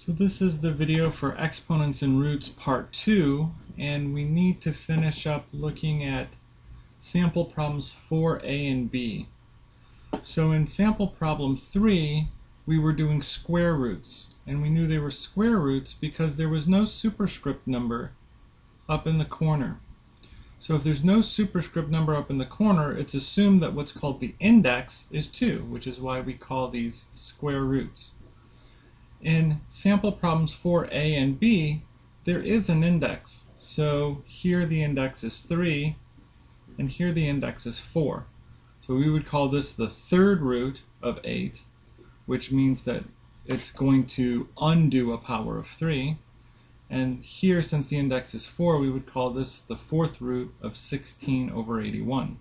So this is the video for Exponents and Roots Part 2, and we need to finish up looking at sample problems 4a and b. So in sample problem 3, we were doing square roots, and we knew they were square roots because there was no superscript number up in the corner. So if there's no superscript number up in the corner, it's assumed that what's called the index is 2, which is why we call these square roots. In sample problems 4a and b, there is an index. So here the index is 3, and here the index is 4. So we would call this the third root of 8, which means that it's going to undo a power of 3. And here, since the index is 4, we would call this the fourth root of 16 over 81.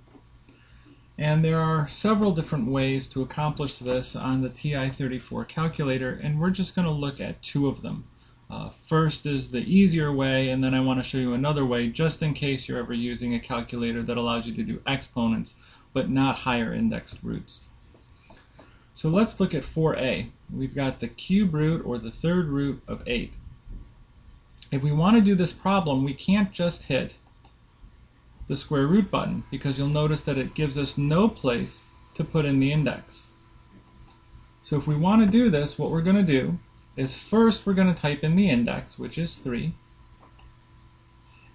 And there are several different ways to accomplish this on the TI-34 calculator, and we're just going to look at two of them. First is the easier way, and then I want to show you another way, just in case you're ever using a calculator that allows you to do exponents, but not higher indexed roots. So let's look at 4a. We've got the cube root, or the third root of 8. If we want to do this problem, we can't just hit the square root button, because you'll notice that it gives us no place to put in the index. So if we want to do this, what we're going to do is first we're going to type in the index, which is 3,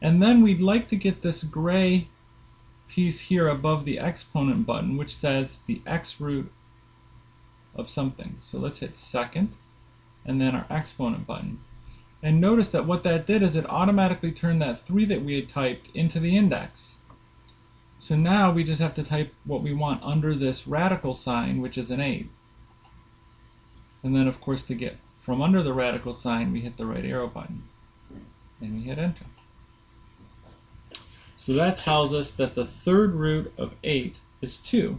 and then we'd like to get this gray piece here above the exponent button, which says the x root of something. So let's hit second and then our exponent button. And notice that what that did is it automatically turned that 3 that we had typed into the index. So now we just have to type what we want under this radical sign, which is an 8. And then, of course, to get from under the radical sign, we hit the right arrow button. And we hit enter. So that tells us that the third root of 8 is 2.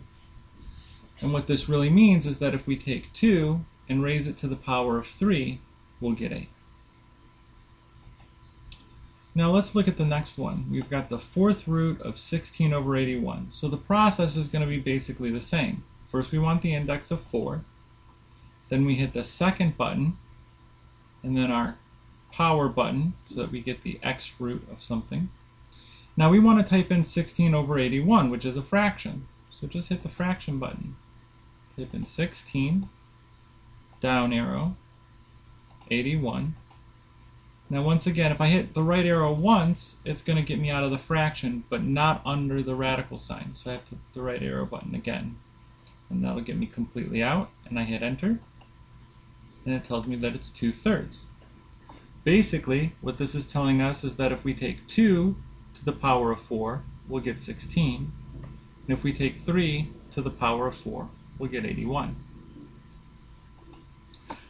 And what this really means is that if we take 2 and raise it to the power of 3, we'll get 8. Now let's look at the next one. We've got the fourth root of 16 over 81. So the process is going to be basically the same. First we want the index of 4. Then we hit the second button, and then our power button, so that we get the x root of something. Now we want to type in 16 over 81, which is a fraction. So just hit the fraction button. Type in 16, down arrow, 81. Now once again, if I hit the right arrow once, it's going to get me out of the fraction, but not under the radical sign. So I have to hit the right arrow button again. And that'll get me completely out, and I hit enter. And it tells me that it's 2/3. Basically, what this is telling us is that if we take 2 to the power of 4, we'll get 16. And if we take 3 to the power of 4, we'll get 81.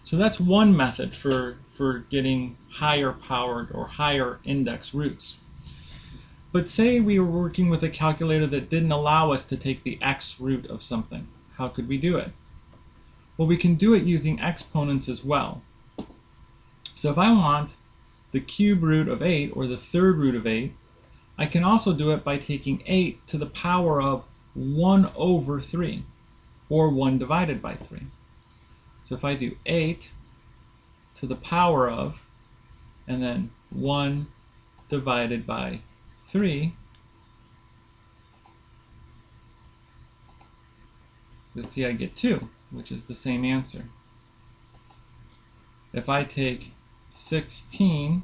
So that's one method for getting higher powered or higher index roots. But say we were working with a calculator that didn't allow us to take the x root of something. How could we do it? Well, we can do it using exponents as well. So if I want the cube root of 8, or the third root of 8, I can also do it by taking 8 to the power of 1 over 3, or 1 divided by 3. So if I do 8 to the power of, and then 1 divided by 3, you'll see I get 2, which is the same answer. If I take 16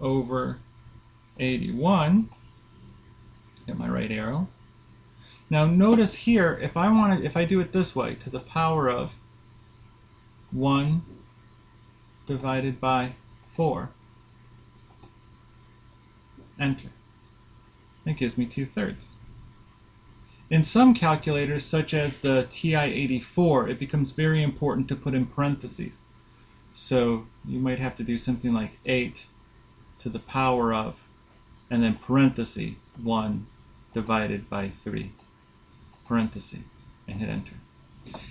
over 81, get my right arrow. Now notice here, if I do it this way, to the power of 1 divided by 4, enter. That gives me 2/3. In some calculators, such as the TI-84, it becomes very important to put in parentheses. So you might have to do something like 8 to the power of, and then parenthesis, 1 divided by 3, parenthesis, and hit enter.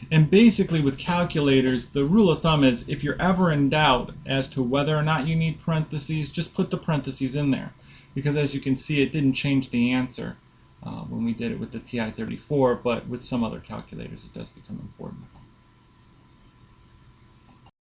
And basically with calculators, the rule of thumb is if you're ever in doubt as to whether or not you need parentheses, just put the parentheses in there. Because as you can see, it didn't change the answer when we did it with the TI-34, but with some other calculators it does become important.